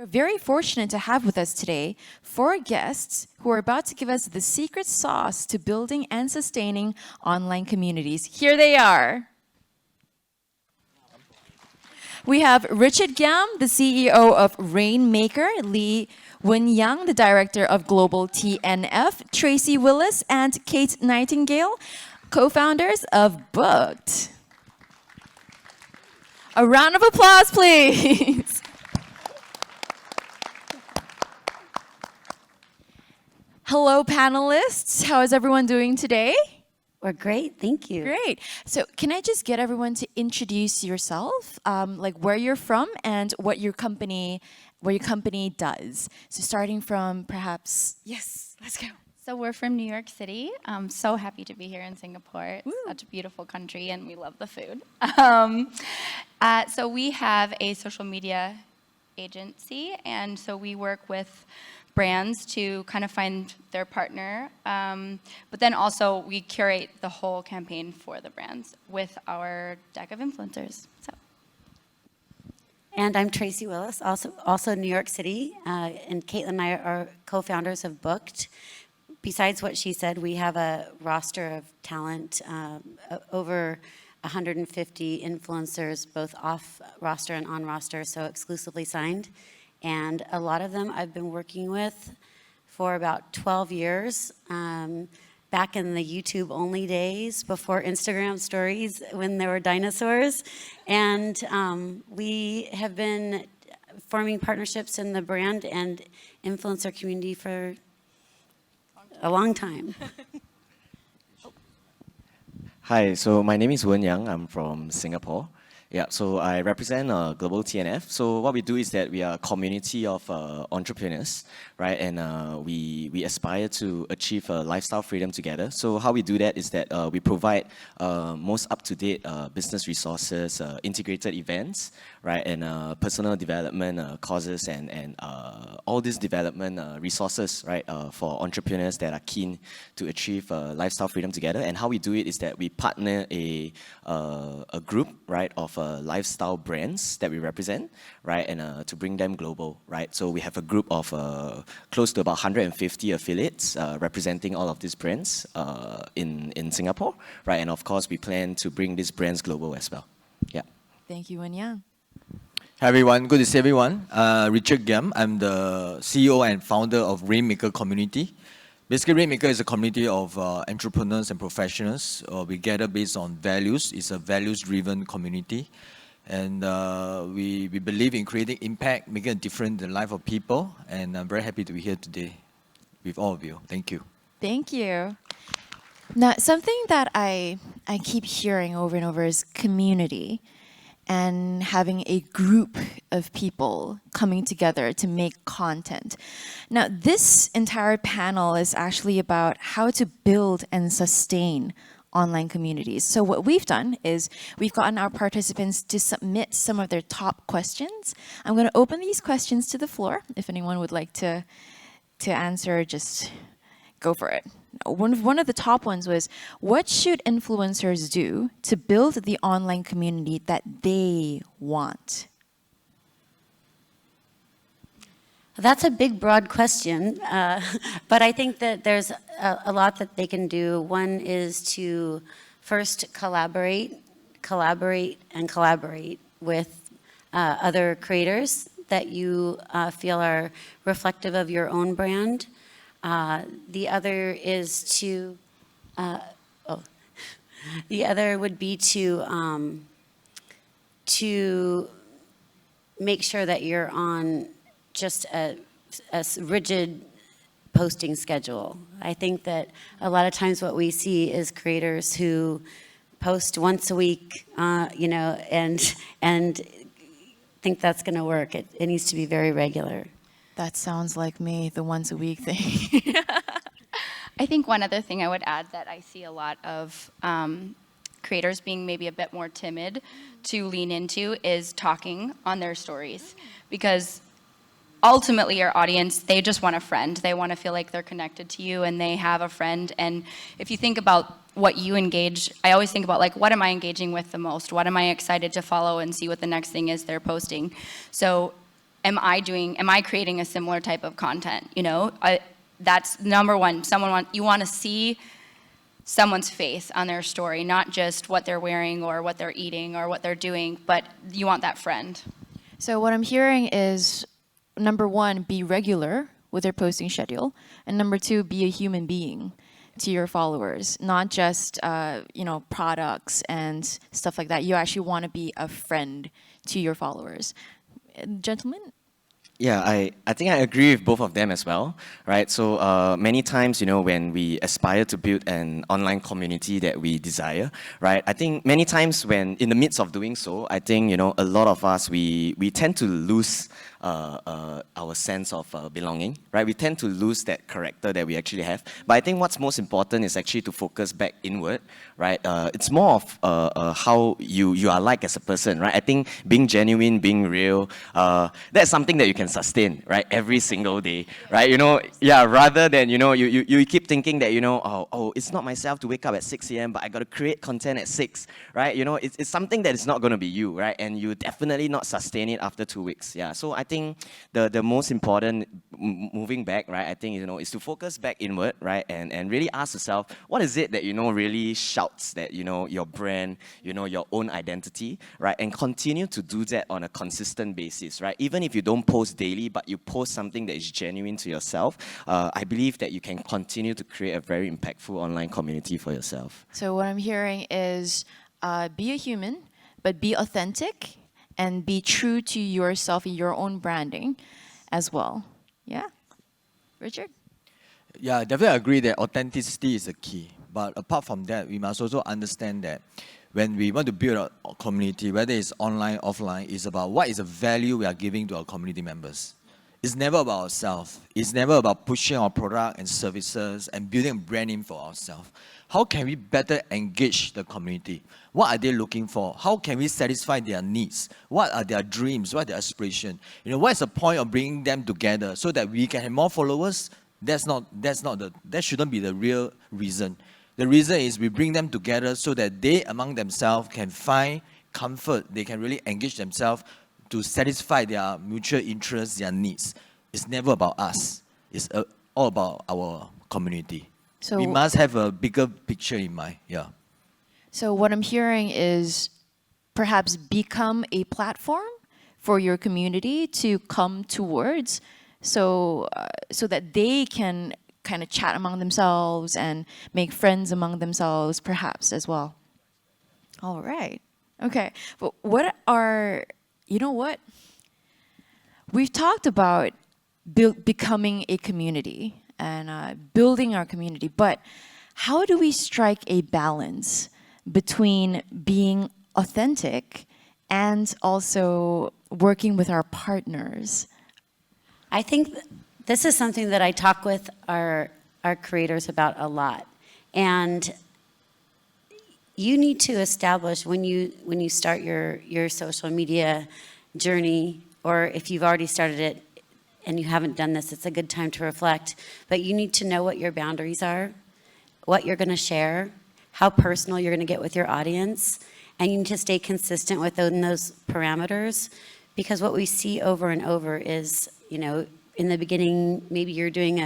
We're very fortunate to have with us today 4 guests who are about to give us the secret sauce to building and sustaining online communities. Here they are. We have Richard Giam, the CEO of Rainmaker, Lee Wen-yang, the director of GlobalTNF, Tracy Willis, and Caits Nightingale, co-founders of Booked. A round of applause, please. Hello, panelists. How is everyone doing today? We're great, thank you. Great. So can I just get everyone to introduce yourself, like where you're from and what your company does? So starting from perhaps, yes, let's go. So we're from New York City. I'm so happy to be here in Singapore. It's Woo. such a beautiful country and we love the food. So we have a social media agency, and so we work with brands to kind of find their partner, but then also we curate the whole campaign for the brands with our deck of influencers. So. And I'm Tracy Willis, also New York City, and Caitlin and I are co-founders of Booked. Besides what she said, we have a roster of talent, over 150 influencers, both off roster and on roster, so exclusively signed. And a lot of them I've been working with for about 12 years, back in the YouTube only days before Instagram stories when there were dinosaurs. And we have been forming partnerships in the brand and influencer community for a long time. Hi, so my name is Wen-yang. I'm from Singapore. Yeah, so I represent GlobalTNF. So what we do is that we are a community of entrepreneurs, right? And we aspire to achieve lifestyle freedom together. So how we do that is that we provide most up-to-date business resources, integrated events, right? And personal development courses and all these development resources, right? For entrepreneurs that are keen to achieve lifestyle freedom together. And how we do it is that we partner a group, right, of lifestyle brands that we represent, right, and to bring them global, right? So we have a group of close to about 150 affiliates representing all of these brands in Singapore, right? And of course, we plan to bring these brands global as well. Yeah. Thank you, Wen-yang. Hi everyone, good to see everyone. Richard Giam, I'm the CEO and founder of Rainmaker community. Basically, Rainmaker is a community of entrepreneurs and professionals. We gather based on values. It's a values-driven community. And we believe in creating impact, making a difference in the life of people. And I'm very happy to be here today with all of you. Thank you. Thank you. Now, something that I keep hearing over and over is community and having a group of people coming together to make content. Now, this entire panel is actually about how to build and sustain online communities. So what we've done is we've gotten our participants to submit some of their top questions. I'm going to open these questions to the floor. If anyone would like to answer, just go for it. One of the top ones was, what should influencers do to build the online community that they want? That's a big, broad question, but I think that there's a lot that they can do. One is to first collaborate with other creators that you feel are reflective of your own brand. The other is to, the other would be to make sure that you're on just a rigid posting schedule. I think that a lot of times what we see is creators who post once a week, you know, and think that's going to work. It needs to be very regular. That sounds like me, the once a week thing. I think one other thing I would add that I see a lot of creators being maybe a bit more timid to lean into is talking on their stories, because ultimately your audience, they just want a friend. They want to feel like they're connected to you and they have a friend. And if you think about what you engage, I always think about like, what am I engaging with the most? What am I excited to follow and see what the next thing is they're posting? So am I creating a similar type of content? You know, that's number one. You want to see someone's face on their story, not just what they're wearing or what they're eating or what they're doing, but you want that friend. So what I'm hearing is, number one, be regular with your posting schedule, and number two, be a human being to your followers, not just products and stuff like that. You actually want to be a friend to your followers. Gentlemen? Yeah, I think I agree with both of them as well, right? So many times, when we aspire to build an online community that we desire, right? I think many times when in the midst of doing so, I think, a lot of us, we tend to lose our sense of belonging, right? We tend to lose that character that we actually have. But I think what's most important is actually to focus back inward, right? It's more of how you are like as a person, right? I think being genuine, being real, that's something that you can sustain, right? Every single day, right? Rather than, you keep thinking that, it's not myself to wake up at 6 a.m., but I got to create content at 6, right? It's something that is not going to be you, right? And you definitely not sustain it after 2 weeks, yeah. So I think the most important, moving back, right, I think, is to focus back inward, right? And really ask yourself, what is it that, really shouts that, your brand, your own identity, right? And continue to do that on a consistent basis, right? Even if you don't post daily, but you post something that is genuine to yourself, I believe that you can continue to create a very impactful online community for yourself. So what I'm hearing is be a human, but be authentic and be true to yourself and your own branding as well. Yeah? Richard? Yeah, definitely agree that authenticity is the key. But apart from that, we must also understand that when we want to build a community, whether it's online, offline, it's about what is the value we are giving to our community members. It's never about ourselves. It's never about pushing our product and services and building a brand name for ourselves. How can we better engage the community? What are they looking for? How can we satisfy their needs? What are their dreams? What are their aspirations? What is the point of bringing them together so that we can have more followers? That shouldn't be the real reason. The reason is we bring them together so that they among themselves can find comfort. They can really engage themselves to satisfy their mutual interests, their needs. It's never about us. It's all about our community. So we must have a bigger picture in mind. Yeah. So what I'm hearing is perhaps become a platform for your community to come towards, so that they can kind of chat among themselves and make friends among themselves, perhaps as well. All right. Okay. But we've talked about becoming a community and building our community, but how do we strike a balance between being authentic and also working with our partners? I think this is something that I talk with our creators about a lot. And you need to establish when you start your social media journey, or if you've already started it and you haven't done this, it's a good time to reflect. But you need to know what your boundaries are, what you're going to share, how personal you're going to get with your audience, and you need to stay consistent within those parameters, because what we see over and over is, in the beginning, maybe you're doing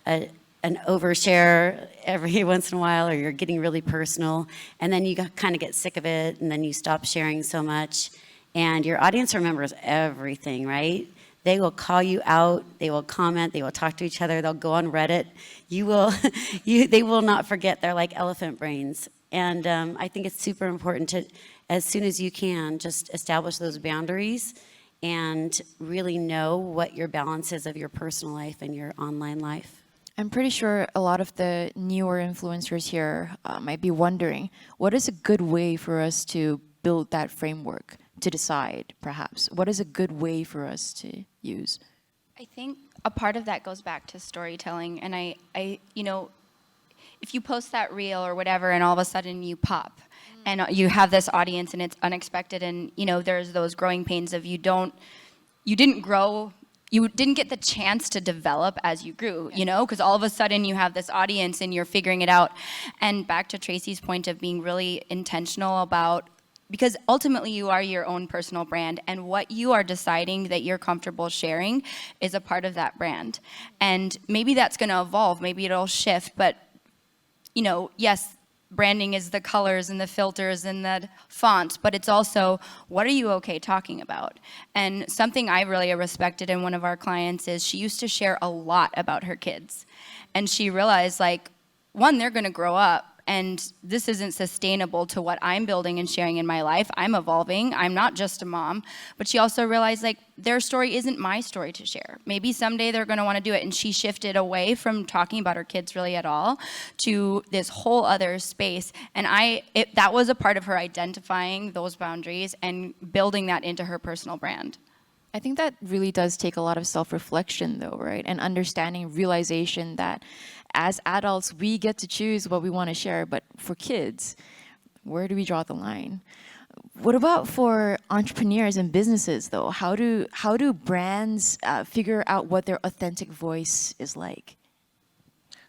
an overshare every once in a while, or you're getting really personal, and then you kind of get sick of it, and then you stop sharing so much, and your audience remembers everything, right? They will call you out, they will comment, they will talk to each other, they'll go on Reddit. They will not forget. They're like elephant brains. And I think it's super important to, as soon as you can, just establish those boundaries and really know what your balance is of your personal life and your online life. I'm pretty sure a lot of the newer influencers here might be wondering, what is a good way for us to build that framework, to decide, perhaps? What is a good way for us to use? I think a part of that goes back to storytelling. And I if you post that reel or whatever and all of a sudden you pop and you have this audience and it's unexpected, and there's those growing pains of you didn't grow, you didn't get the chance to develop as you grew, because all of a sudden you have this audience and you're figuring it out. And back to Tracy's point of being really intentional about because ultimately you are your own personal brand, and what you are deciding that you're comfortable sharing is a part of that brand. And maybe that's going to evolve, maybe it'll shift, but you know, yes, branding is the colors and the filters and the fonts, but it's also, what are you okay talking about? And something I really respected in one of our clients is she used to share a lot about her kids. And she realized, like, one, they're gonna grow up, and this isn't sustainable to what I'm building and sharing in my life. I'm evolving, I'm not just a mom. But she also realized, like, their story isn't my story to share. Maybe someday they're gonna wanna do it. And she shifted away from talking about her kids really at all to this whole other space. And that was a part of her identifying those boundaries and building that into her personal brand. I think that really does take a lot of self-reflection though, right? And understanding, realization that as adults, we get to choose what we want to share, but for kids, where do we draw the line? What about for entrepreneurs and businesses though? How do brands figure out what their authentic voice is like?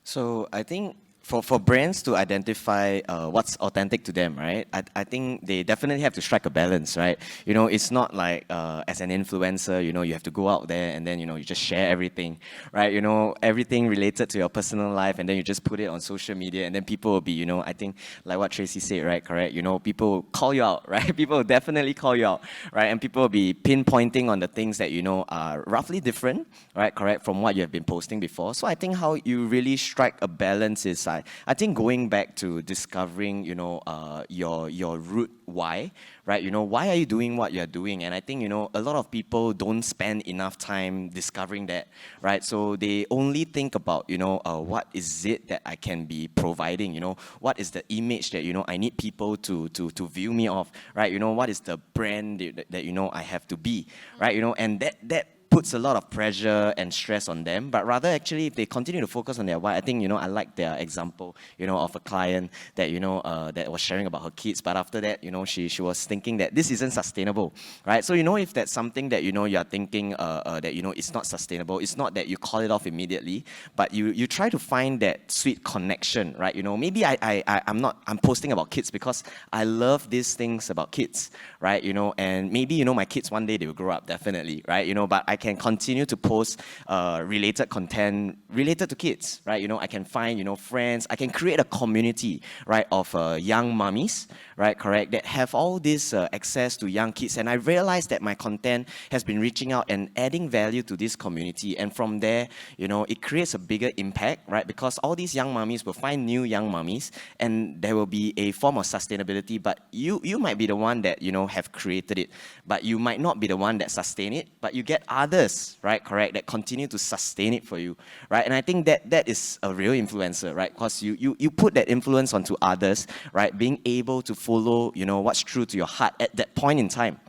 So I think for brands to identify what's authentic to them, right? I think they definitely have to strike a balance, right? You know, it's not like as an influencer, you know, you have to go out there and then, you know, you just share everything, right? You know, everything related to your personal life, and then you just put it on social media, and then people will be, you know, I think like what Tracy said, right? Correct? You know, people will call you out, right? People will definitely call you out, right? And people will be pinpointing on the things that, you know, are roughly different, right? Correct? From what you have been posting before. So I think how you really strike a balance is, I think going back to discovering, you know, your root why, right? You know, why are you doing what you're doing? And I think, you know, a lot of people don't spend enough time discovering that, right? So they only think about, you know, what is it that I can be providing? You know, what is the image that, you know, I need people to view me of, right? You know, what is the brand that you know I have to be, right? You know, and that puts a lot of pressure and stress on them. But rather, actually, if they continue to focus on their why, I think, you know, I like their example, you know, of a client that, you know, that was sharing about her kids. But after that, you know, she was thinking that this isn't sustainable, right? So, you know, if that's something that, you know, you're thinking that, you know, it's not sustainable, it's not that you call it off immediately, but you try to find that sweet connection, right? You know, maybe I'm posting about kids because I love these things about kids, right? You know, and maybe, you know, my kids one day they will grow up, definitely, right? You know, but I can continue to post related content related to kids, right? You know, I can find, you know, friends. I can create a community, right, of young mummies, right, correct, that have all this access to young kids. And I realized that my content has been reaching out and adding value to this community. And from there, you know, it creates a bigger impact, right? Because all these young mummies will find new young mummies, and there will be a form of sustainability. But you might be the one that, you know, have created it, but you might not be the one that sustain it, but you get others, right, correct, that continue to sustain it for you, right? And I think that is a real influencer, right? Because you put that influence onto others, right? Being able to follow, you know, what's true to your heart at that point in time,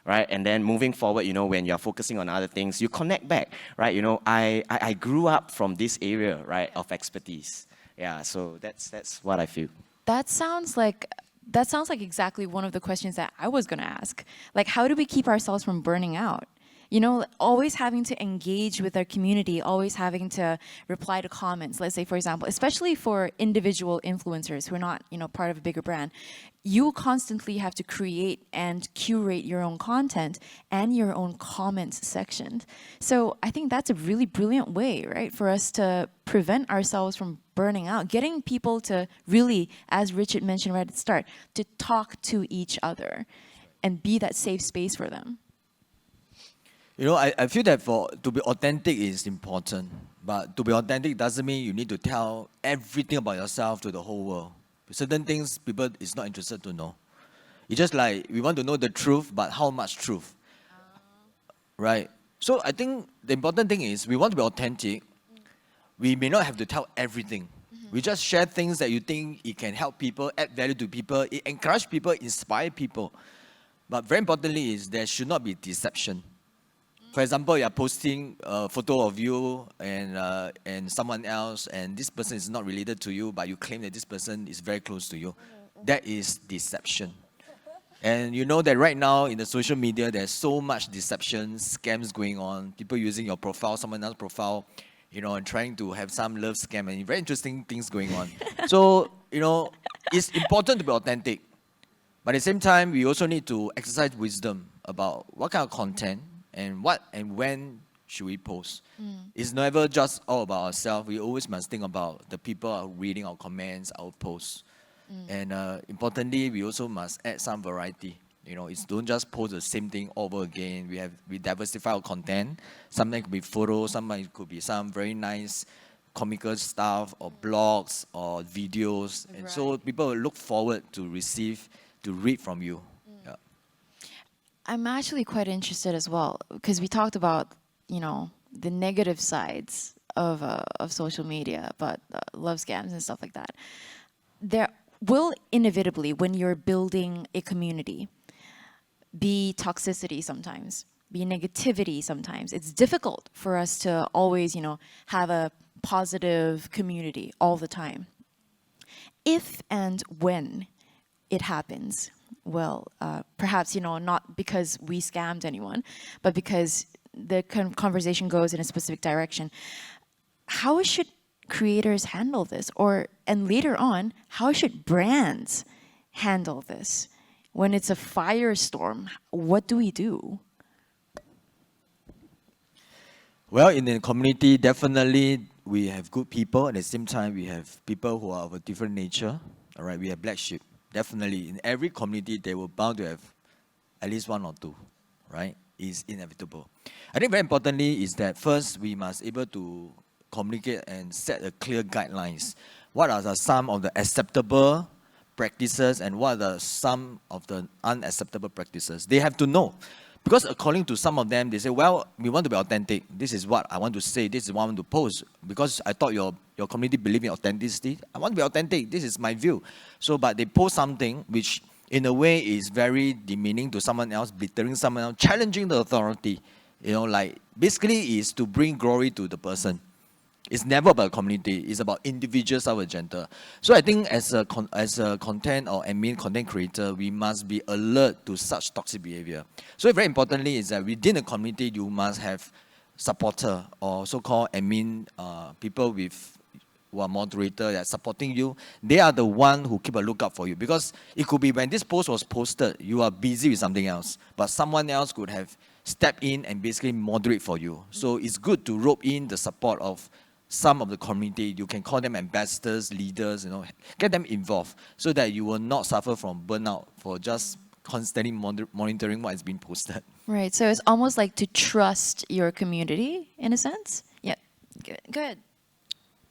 right? And then moving forward, you know, when you're focusing on other things, you connect back, right? You know, I grew up from this area, right, of expertise. Yeah, so that's what I feel. That sounds like exactly one of the questions that I was going to ask. Like, how do we keep ourselves from burning out? You know, always having to engage with our community, always having to reply to comments. Let's say, for example, especially for individual influencers who are not, you know, part of a bigger brand, you constantly have to create and curate your own content and your own comments section. So I think that's a really brilliant way, right, for us to prevent ourselves from burning out, getting people to really, as Richard mentioned right at the start, to talk to each other and be that safe space for them. You know, I feel that to be authentic is important, but to be authentic doesn't mean you need to tell everything about yourself to the whole world. Certain things people is not interested to know. It's just like we want to know the truth, but how much truth, right? So I think the important thing is we want to be authentic. We may not have to tell everything. We just share things that you think it can help people, add value to people, it encourage people, inspire people. But very importantly is there should not be deception. For example, you are posting a photo of you and someone else, and this person is not related to you, but you claim that this person is very close to you. That is deception. And you know that right now in the social media, there's so much deception, scams going on, people using your profile, someone else's profile, you know, and trying to have some love scam, and very interesting things going on. So, you know, it's important to be authentic. But at the same time, we also need to exercise wisdom about what kind of content and what and when should we post. It's never just all about ourselves. We always must think about the people who are reading our comments, our posts. And importantly, we also must add some variety. You know, it's don't just post the same thing over again. We diversify our content. Sometimes it could be photos, sometimes it could be some very nice comical stuff or blogs or videos. And so people will look forward to read from you. Yeah. I'm actually quite interested as well because we talked about, you know, the negative sides of social media, but love scams and stuff like that. There will inevitably, when you're building a community, be toxicity sometimes, be negativity sometimes. It's difficult for us to always, you know, have a positive community all the time. If and when it happens, well, perhaps, you know, not because we scammed anyone, but because the conversation goes in a specific direction. How should creators handle this? And later on, how should brands handle this? When it's a firestorm, what do we do? Well, in the community, definitely we have good people. At the same time, we have people who are of a different nature. All right, we have black sheep. Definitely, in every community, they will bound to have at least one or two, right? It's inevitable. I think very importantly is that first we must able to communicate and set a clear guidelines. What are some of the acceptable practices and what are some of the unacceptable practices? They have to know. Because according to some of them, they say, well, we want to be authentic. This is what I want to say. This is what I want to post. Because I thought your community believe in authenticity. I want to be authentic. This is my view. So, but they post something which in a way is very demeaning to someone else, belittling someone else, challenging the authority. You know, like basically is to bring glory to the person. It's never about community. It's about individual self-agenda. So I think as a content or admin content creator, we must be alert to such toxic behavior. So very importantly is that within a community, you must have supporter or so-called admin people who are moderator that are supporting you. They are the one who keep a lookout for you. Because it could be when this post was posted, you are busy with something else. But someone else could have stepped in and basically moderate for you. So it's good to rope in the support of some of the community. You can call them ambassadors, leaders, you know, get them involved so that you will not suffer from burnout for just constantly monitoring what is being posted. Right, so it's almost like to trust your community in a sense. Yeah, good.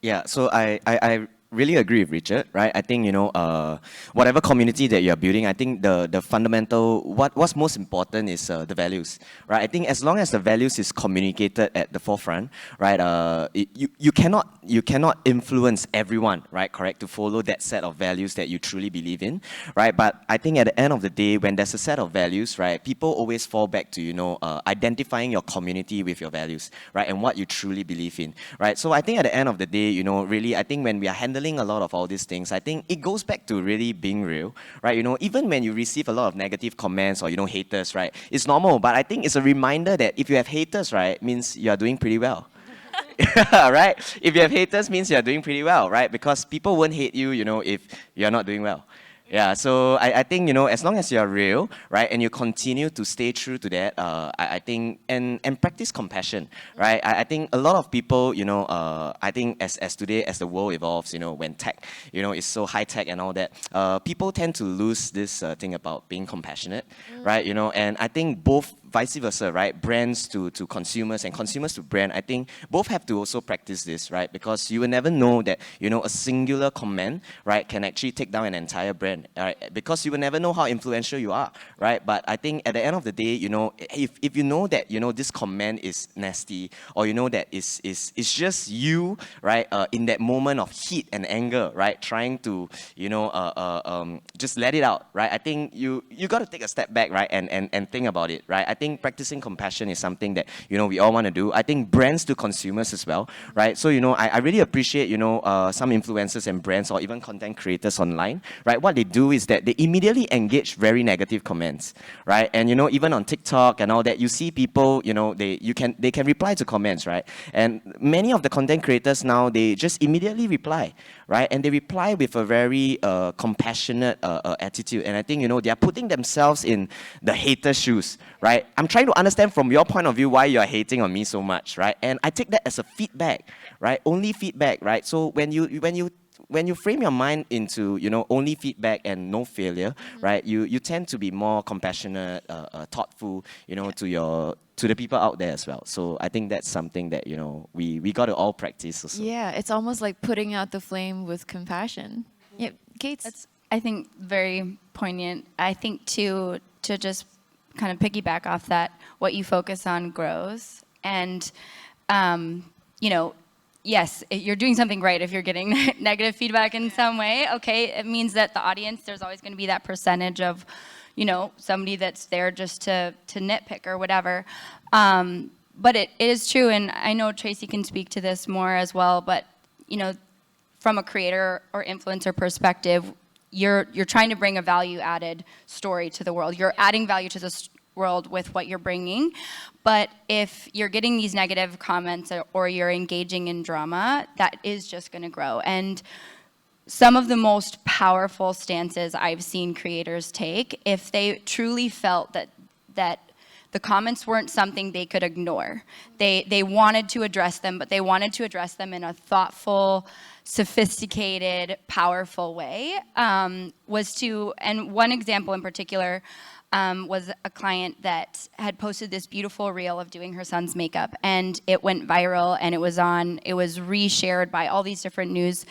Yeah, so I really agree with Richard, right? I think, you know, whatever community that you're building, I think the fundamental, what's most important is the values, right? I think as long as the values is communicated at the forefront, right, you cannot influence everyone, right, correct, to follow that set of values that you truly believe in, right? But I think at the end of the day, when there's a set of values, right, people always fall back to, you know, identifying your community with your values, right, and what you truly believe in, right? So I think at the end of the day, you know, really, I think when we are handling a lot of all these things, I think it goes back to really being real, right? You know, even when you receive a lot of negative comments or, you know, haters, right, it's normal, but I think it's a reminder that if you have haters, right, means you are doing pretty well. Right? If you have haters, means you are doing pretty well, right? Because people won't hate you, you know, if you're not doing well. Yeah, so I think, you know, as long as you're real, right, and you continue to stay true to that, I think, and practice compassion, right? I think a lot of people, you know, I think as today, as the world evolves, you know, when tech, you know, is so high tech and all that, people tend to lose this thing about being compassionate, right? You know, and I think both vice versa, right? Brands to consumers and consumers to brand, I think both have to also practice this, right? Because you will never know that, you know, a singular comment, right, can actually take down an entire brand, right? Because you will never know how influential you are, right? But I think at the end of the day, you know, if you know that, you know, this comment is nasty, or you know that it's just you, right, in that moment of heat and anger, right, trying to, you know, just let it out, right? I think you got to take a step back, right, and think about it, right? I think think practicing compassion is something that, we all want to do. I think brands to consumers as well, right? So, I really appreciate, some influencers and brands or even content creators online, right? What they do is that they immediately engage very negative comments, right? And, even on TikTok and all that, you see people, they can reply to comments, right? And many of the content creators now, they just immediately reply, right? And they reply with a very compassionate attitude. And I think, they are putting themselves in the hater's shoes, right? I'm trying to understand from your point of view why you're hating on me so much, right? And I take that as a feedback, right? Only feedback, right? So when you frame your mind into, only feedback and no failure, right? You tend to be more compassionate, thoughtful, to the people out there as well. So I think that's something that, we got to all practice also. Yeah, it's almost like putting out the flame with compassion. Yeah, Caits. That's, I think, very poignant. I think, too, to just kind of piggyback off that, what you focus on grows. And, yes, you're doing something right if you're getting negative feedback in some way. Okay, it means that the audience, there's always going to be that percentage of, somebody that's there just to nitpick or whatever. But it is true, and I know Tracy can speak to this more as well, but, from a creator or influencer perspective, you're trying to bring a value-added story to the world. You're adding value to the world with what you're bringing. But if you're getting these negative comments or you're engaging in drama, that is just going to grow. And some of the most powerful stances I've seen creators take, if they truly felt that the comments weren't something they could ignore. They wanted to address them, but they wanted to address them in a thoughtful, sophisticated, powerful way, and one example in particular was a client that had posted this beautiful reel of doing her son's makeup, and it went viral, and it was reshared by all these different news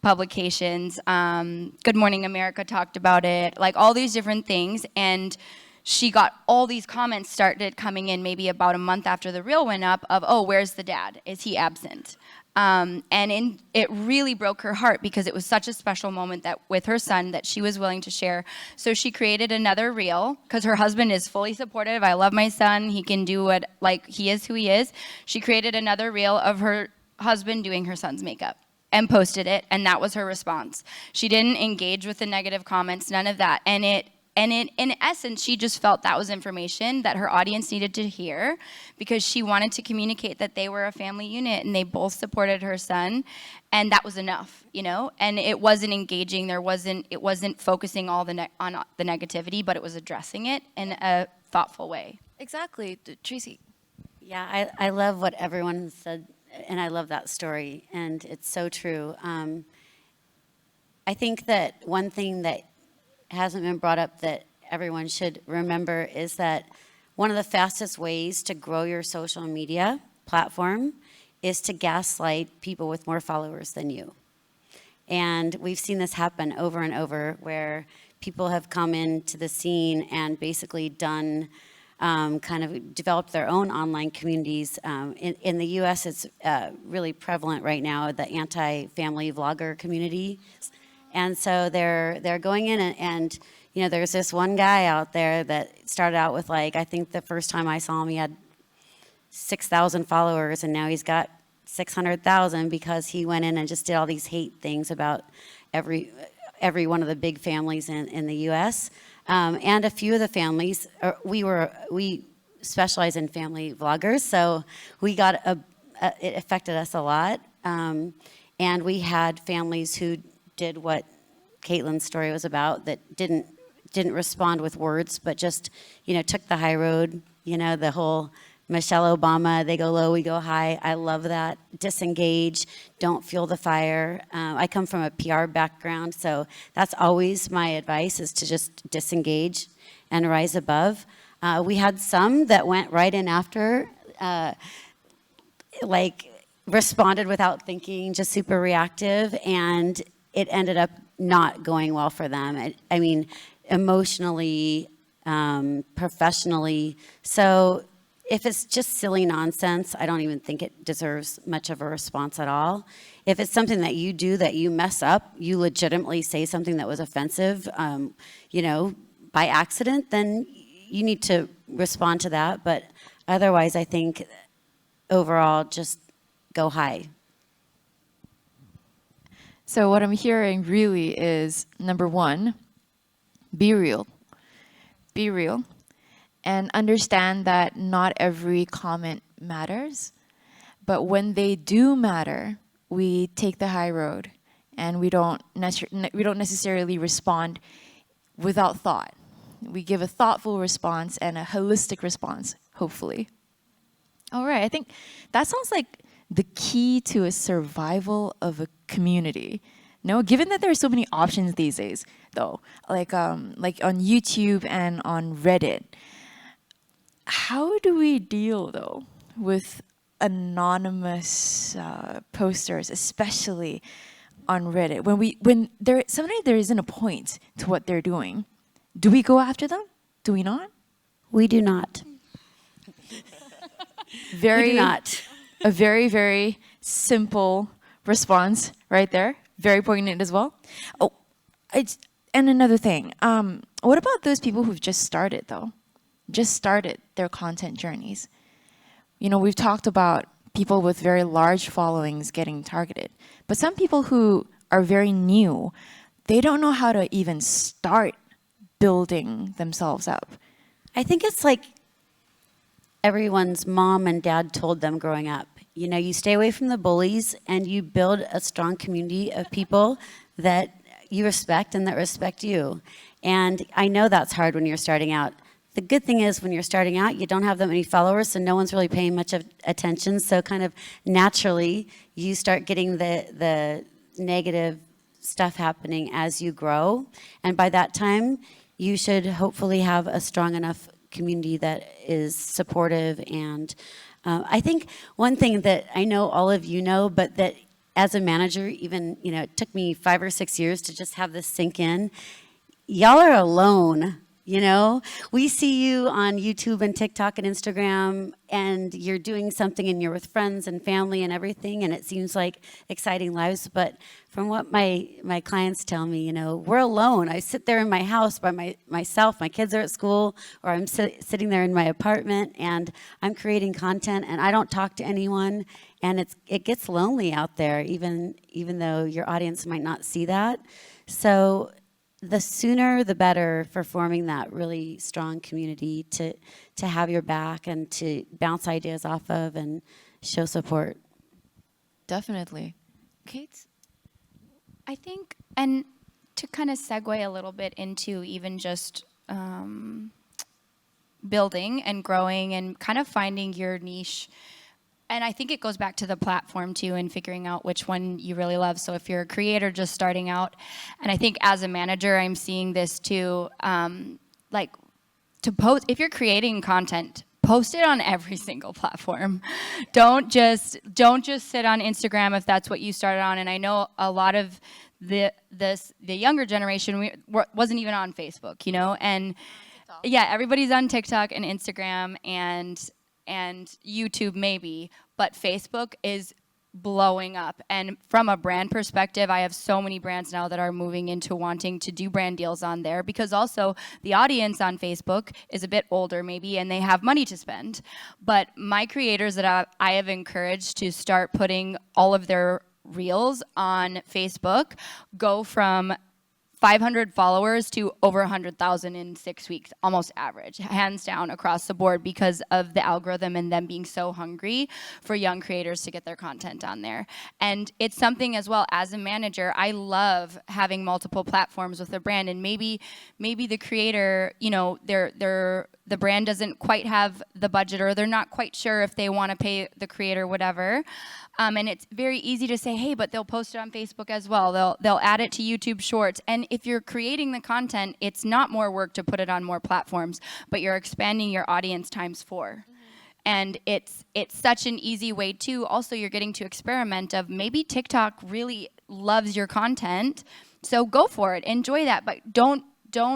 publications. Good Morning America talked about it, like all these different things, and she got all these comments started coming in maybe about a month after the reel went up of, oh, where's the dad? Is he absent? It really broke her heart because it was such a special moment that with her son that she was willing to share. So she created another reel because her husband is fully supportive. I love my son. He can do what, like, he is who he is. She created another reel of her husband doing her son's makeup and posted it, and that was her response. She didn't engage with the negative comments, none of that. And in essence, she just felt that was information that her audience needed to hear because she wanted to communicate that they were a family unit and they both supported her son, and that was enough, And it wasn't engaging. It wasn't focusing all on the negativity, but it was addressing it in a thoughtful way. Exactly, Tracy. Yeah, I love what everyone said, and I love that story, and it's so true. I think that one thing that hasn't been brought up that everyone should remember is that one of the fastest ways to grow your social media platform is to gaslight people with more followers than you. And we've seen this happen over and over where people have come into the scene and basically done kind of developed their own online communities. In the US, it's really prevalent right now, the anti-family vlogger community. And so they're going in and there's this one guy out there that started out with, like, I think the first time I saw him, he had 6,000 followers, and now he's got 600,000 because he went in and just did all these hate things about every one of the big families in the U.S. And a few of the families, we specialize in family vloggers, so we got it affected us a lot. And we had families who did what Caitlin's story was about, that didn't respond with words, but just, took the high road, the whole Michelle Obama, they go low, we go high. I love that. Disengage, don't fuel the fire. I come from a PR background, so that's always my advice, is to just disengage and rise above. We had some that went right in after, responded without thinking, just super reactive, and it ended up not going well for them. I mean, emotionally, professionally. So if it's just silly nonsense, I don't even think it deserves much of a response at all. If it's something that you do that you mess up, you legitimately say something that was offensive, by accident, then you need to respond to that, but otherwise I think overall just go high. So what I'm hearing really is, number one, be real. Be real. And understand that not every comment matters. But when they do matter, we take the high road. And we don't necessarily respond without thought. We give a thoughtful response and a holistic response, hopefully. All right, I think that sounds like the key to a survival of a community. No, given that there are so many options these days, though, like on YouTube and on Reddit, how do we deal though with anonymous posters, especially on Reddit? Sometimes there isn't a point to what they're doing. Do we go after them? Do we not? We do not. We do not. A very, very simple response right there. Very poignant as well. Oh, and another thing. What about those people who've just started, though? Just started their content journeys. You know, we've talked about people with very large followings getting targeted. But some people who are very new, they don't know how to even start building themselves up. I think it's like everyone's mom and dad told them growing up. You know, you stay away from the bullies and you build a strong community of people that you respect and that respect you. And I know that's hard when you're starting out. The good thing is when you're starting out, you don't have that many followers, so no one's really paying much of attention. So kind of naturally, you start getting the negative stuff happening as you grow. And by that time, you should hopefully have a strong enough community that is supportive. And I think one thing that I know all of you know, but that as a manager, even, you know, it took me 5 or 6 years to just have this sink in. Y'all are alone. You know, we see you on YouTube and TikTok and Instagram, and you're doing something and you're with friends and family and everything, and it seems like exciting lives. But from what my clients tell me, you know, we're alone. I sit there in my house by myself. My kids are at school, or I'm sitting there in my apartment, and I'm creating content, and I don't talk to anyone. And it gets lonely out there, even though your audience might not see that. So the sooner the better for forming that really strong community to have your back and to bounce ideas off of and show support. Definitely. Caits? I think, and to kind of segue a little bit into even just building and growing and kind of finding your niche. And I think it goes back to the platform too and figuring out which one you really love. So if you're a creator just starting out, and I think as a manager, I'm seeing this too, like to post, if you're creating content, post it on every single platform. Don't just sit on Instagram if that's what you started on. And I know a lot of the younger generation wasn't even on Facebook, you know, and yeah, everybody's on TikTok and Instagram and YouTube maybe, but Facebook is blowing up. And from a brand perspective, I have so many brands now that are moving into wanting to do brand deals on there, because also the audience on Facebook is a bit older maybe and they have money to spend. But my creators that I have encouraged to start putting all of their reels on Facebook go from 500 followers to over 100,000 in 6 weeks, almost average, hands down across the board, because of the algorithm and them being so hungry for young creators to get their content on there. And it's something as well, as a manager, I love having multiple platforms with a brand, and maybe the creator, you know, the brand doesn't quite have the budget, or they're not quite sure if they want to pay the creator whatever. And it's very easy to say, hey, but they'll post it on Facebook as well. They'll add it to YouTube Shorts. And if you're creating the content, it's not more work to put it on more platforms, but you're expanding your audience times 4. And it's such an easy way too. Also, you're getting to experiment of maybe TikTok really loves your content, so go for it, enjoy that, but don't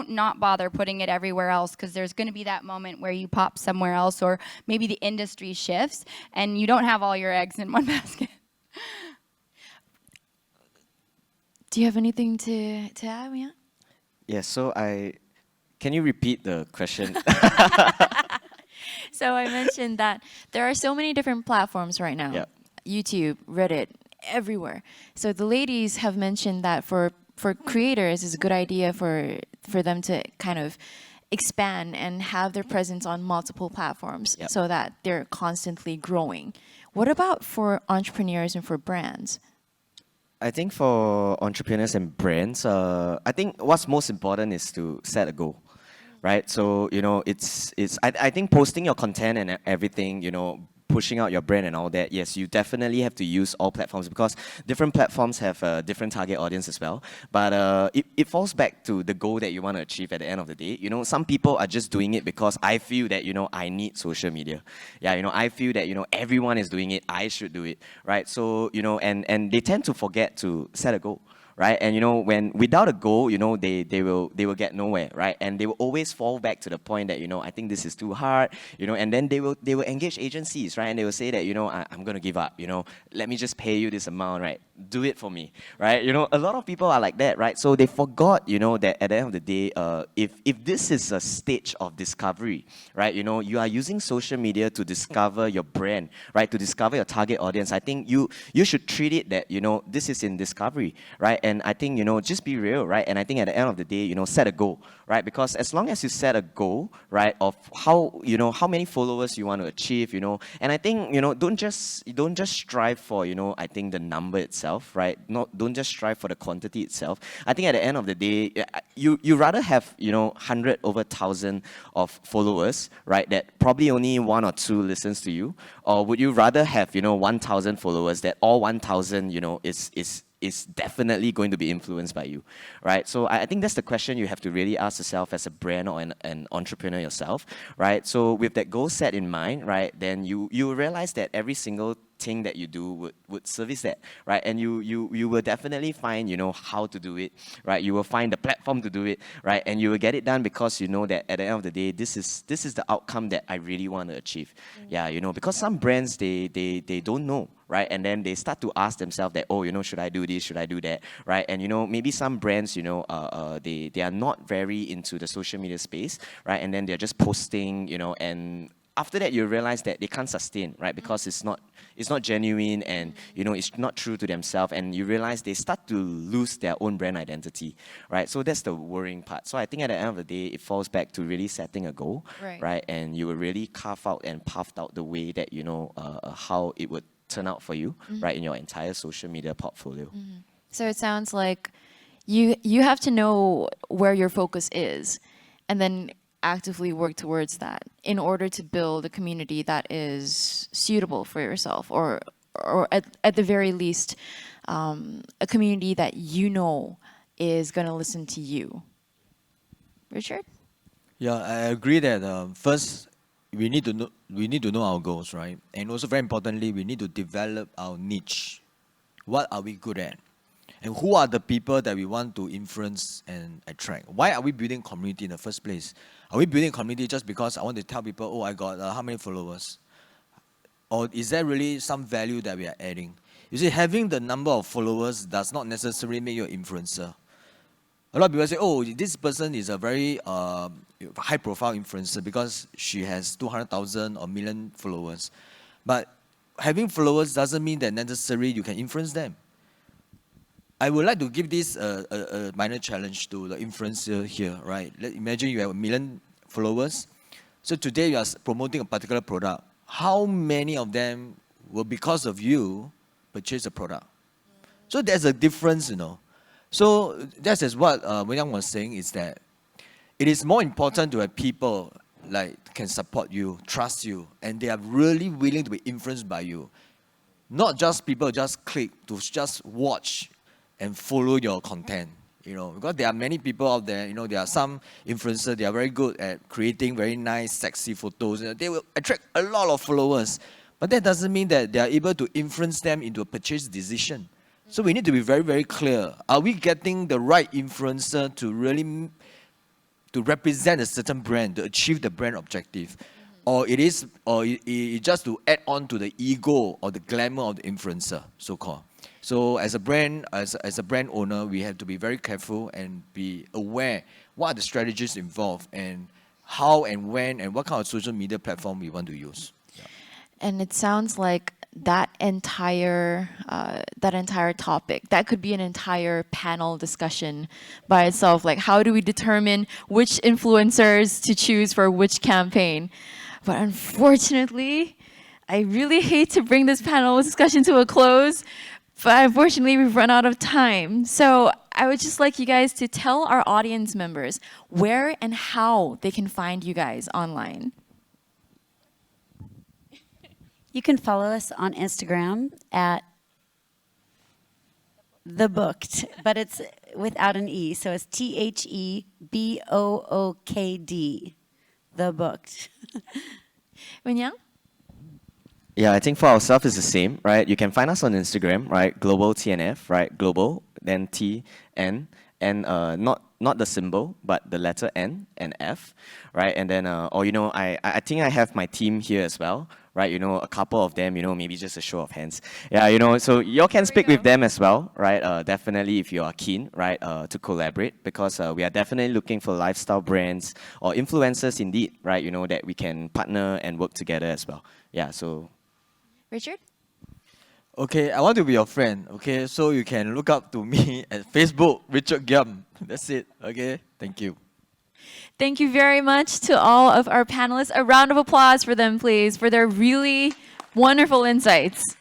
not bother putting it everywhere else, because there's going to be that moment where you pop somewhere else, or maybe the industry shifts and you don't have all your eggs in one basket. Do you have anything to add, Mia? Yeah, so I Can you repeat the question? So I mentioned that there are so many different platforms right now. Yep. YouTube, Reddit, everywhere. So the ladies have mentioned that for creators, it's a good idea for them to kind of expand and have their presence on multiple platforms Yep. so that they're constantly growing. What about for entrepreneurs and for brands? I think for entrepreneurs and brands, I think what's most important is to set a goal, right? So I think posting your content and everything, pushing out your brand and all that. Yes, you definitely have to use all platforms because different platforms have a different target audience as well. But it falls back to the goal that you want to achieve at the end of the day. Some people are just doing it because I feel that I need social media. Yeah, I feel that everyone is doing it. I should do it, right? So and they tend to forget to set a goal. Right, and when without a goal, they will get nowhere, right? And they will always fall back to the point that I think this is too hard, and then they will engage agencies, right? And they will say that I'm gonna give up, let me just pay you this amount, right? Do it for me, right? A lot of people are like that, right? So they forgot, that at the end of the day, if this is a stage of discovery, right? You are using social media to discover your brand, right? To discover your target audience. I think you should treat it that this is in discovery, right? And I think just be real, right? And I think at the end of the day, set a goal, right? Because as long as you set a goal, right, of how how many followers you want to achieve, and I think don't just strive for I think the number itself, right? Don't just strive for the quantity itself. I think at the end of the day, you rather have 100 over 1,000 of followers, right? That probably only 1 or 2 listens to you, or would you rather have 1,000 followers that all 1,000 is definitely going to be influenced by you, right? So I think that's the question you have to really ask yourself as a brand or an entrepreneur yourself, right? So with that goal set in mind, right, then you realize that every single thing that you do would service that, right? And you will definitely find how to do it, right? You will find the platform to do it, right? And you will get it done because you know that at the end of the day, this is the outcome that I really want to achieve. Yeah, because some brands they don't know, right? And then they start to ask themselves that, oh, should I do this? Should I do that? Right? And maybe some brands, they are not very into the social media space, right? And then they're just posting, and after that you realize that they can't sustain, right? Because it's not genuine and it's not true to themselves, and you realize they start to lose their own brand identity, right? So that's the worrying part. So I think at the end of the day, it falls back to really setting a goal, right? And you will really carve out and puff out the way that how it would turn out for you, right, in your entire social media portfolio. So it sounds like you have to know where your focus is, and then actively work towards that in order to build a community that is suitable for yourself, or at the very least, a community that is going to listen to you. Richard? Yeah, I agree that first we need to know our goals, right? And also very importantly, we need to develop our niche. What are we good at? And who are the people that we want to influence and attract? Why are we building community in the first place? Are we building community just because I want to tell people, oh, I got how many followers? Or is there really some value that we are adding? You see, having the number of followers does not necessarily make you an influencer. A lot of people say, oh, this person is a very high-profile influencer because she has 200,000 or million followers. But having followers doesn't mean that necessarily you can influence them. I would like to give this a minor challenge to the influencer here, right? Imagine you have 1 million followers. So today you are promoting a particular product. How many of them will, because of you, purchase the product? So there's a difference, So that is what William was saying, is that it is more important to have people like can support you, trust you, and they are really willing to be influenced by you. Not just people just click to just watch and follow your content, because there are many people out there, there are some influencers, they are very good at creating very nice, sexy photos. They will attract a lot of followers, but that doesn't mean that they are able to influence them into a purchase decision. So we need to be very, very clear. Are we getting the right influencer to really to represent a certain brand, to achieve the brand objective? Or it just to add on to the ego or the glamour of the influencer, so-called. So as a brand, as a brand owner, we have to be very careful and be aware what are the strategies involved, and how and when and what kind of social media platform we want to use. And it sounds like that entire topic, that could be an entire panel discussion by itself. Like, how do we determine which influencers to choose for which campaign? But unfortunately, I really hate to bring this panel discussion to a close, but unfortunately we've run out of time. So I would just like you guys to tell our audience members where and how they can find you guys online. You can follow us on Instagram at The Booked, but it's without an E, so it's THEBOOKD, The Booked. Wenyang? Yeah, I think for ourselves it's the same, right? You can find us on Instagram, right? GlobalTNF, right? Global, then T, N, and not the symbol, but the letter N and F, right? And then, or you know, I think I have my team here as well, right? You know, a couple of them, you know, maybe just a show of hands. Yeah, you know, so you all can speak with them as well, right? Definitely if you are keen, right, to collaborate, because we are definitely looking for lifestyle brands or influencers indeed, right? You know, that we can partner and work together as well. Yeah, so. Richard? Okay, I want to be your friend. Okay, so you can look up to me at Facebook, Richard Giam. That's it. Okay, thank you. Thank you very much to all of our panelists. A round of applause for them, please, for their really wonderful insights.